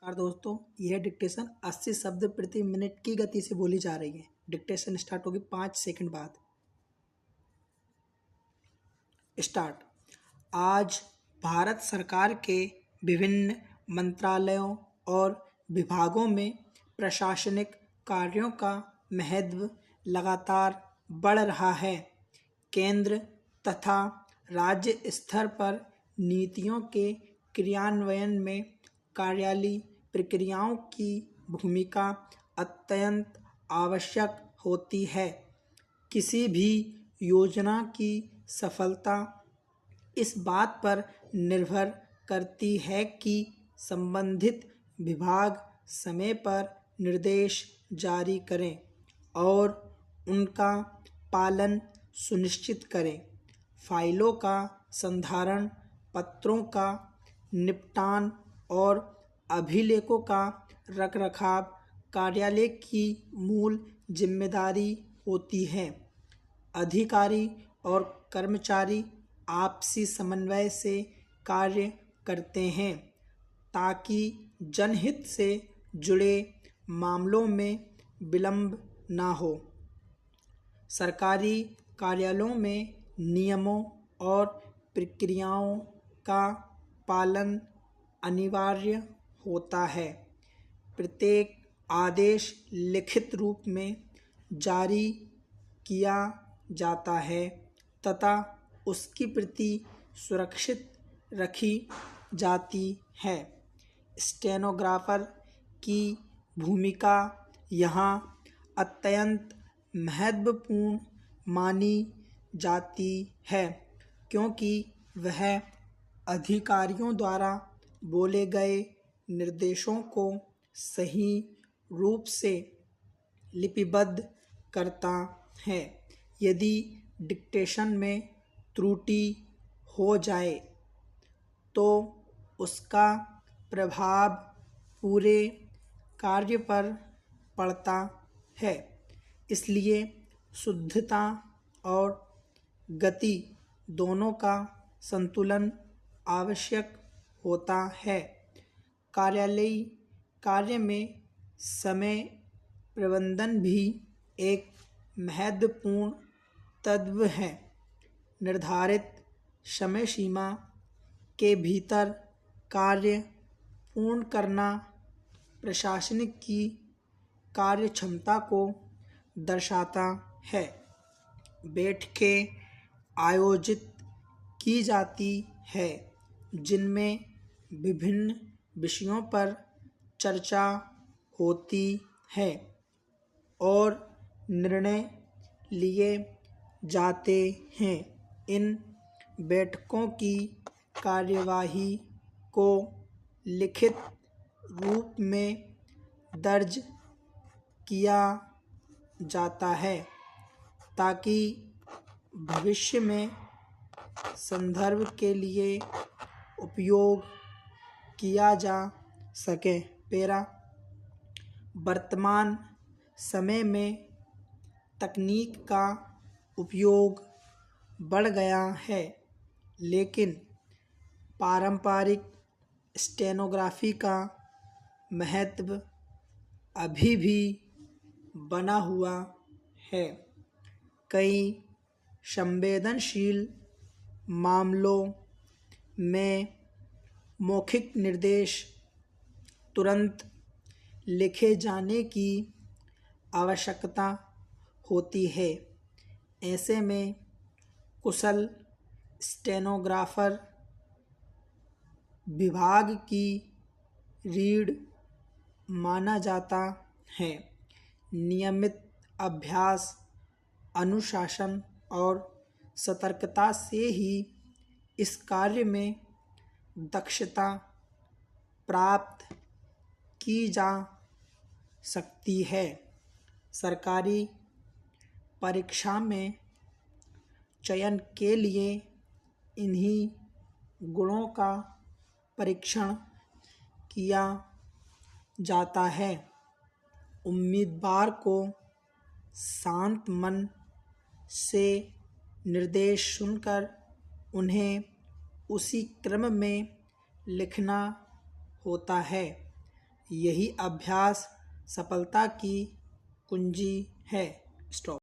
नमस्कार दोस्तों, यह डिक्टेशन 80 शब्द प्रति मिनट की गति से बोली जा रही है। डिक्टेशन स्टार्ट होगी 5 सेकंड बाद। स्टार्ट। आज भारत सरकार के विभिन्न मंत्रालयों और विभागों में प्रशासनिक कार्यों का महत्व लगातार बढ़ रहा है। केंद्र तथा राज्य स्तर पर नीतियों के क्रियान्वयन में कार्यालयीय प्रक्रियाओं की भूमिका अत्यंत आवश्यक होती है। किसी भी योजना की सफलता इस बात पर निर्भर करती है कि संबंधित विभाग समय पर निर्देश जारी करें और उनका पालन सुनिश्चित करें। फाइलों का संधारण, पत्रों का निपटान और अभिलेखों का रखरखाव कार्यालय की मूल जिम्मेदारी होती है। अधिकारी और कर्मचारी आपसी समन्वय से कार्य करते हैं ताकि जनहित से जुड़े मामलों में विलंब ना हो। सरकारी कार्यालयों में नियमों और प्रक्रियाओं का पालन अनिवार्य होता है। प्रत्येक आदेश लिखित रूप में जारी किया जाता है तथा उसकी प्रति सुरक्षित रखी जाती है। स्टेनोग्राफर की भूमिका यहाँ अत्यंत महत्वपूर्ण मानी जाती है क्योंकि वह अधिकारियों द्वारा बोले गए निर्देशों को सही रूप से लिपिबद्ध करता है। यदि डिक्टेशन में त्रुटि हो जाए तो उसका प्रभाव पूरे कार्य पर पड़ता है। इसलिए शुद्धता और गति दोनों का संतुलन आवश्यक होता है। कार्यालयीय कार्य में समय प्रबंधन भी एक महत्वपूर्ण तत्व है। निर्धारित समय सीमा के भीतर कार्य पूर्ण करना प्रशासनिक की कार्यक्षमता को दर्शाता है। बैठकें आयोजित की जाती है जिनमें विभिन्न विषयों पर चर्चा होती है और निर्णय लिए जाते हैं। इन बैठकों की कार्यवाही को लिखित रूप में दर्ज किया जाता है ताकि भविष्य में संदर्भ के लिए उपयोग किया जा सके। वर्तमान समय में तकनीक का उपयोग बढ़ गया है, लेकिन पारंपरिक स्टेनोग्राफी का महत्व अभी भी बना हुआ है। कई संवेदनशील मामलों में मौखिक निर्देश तुरंत लिखे जाने की आवश्यकता होती है। ऐसे में कुशल स्टेनोग्राफर विभाग की रीढ़ माना जाता है। नियमित अभ्यास, अनुशासन और सतर्कता से ही इस कार्य में दक्षता प्राप्त की जा सकती है। सरकारी परीक्षा में चयन के लिए इन्हीं गुणों का परीक्षण किया जाता है। उम्मीदवार को शांत मन से निर्देश सुनकर उन्हें उसी क्रम में लिखना होता है यही अभ्यास सफलता की कुंजी है। स्टॉप।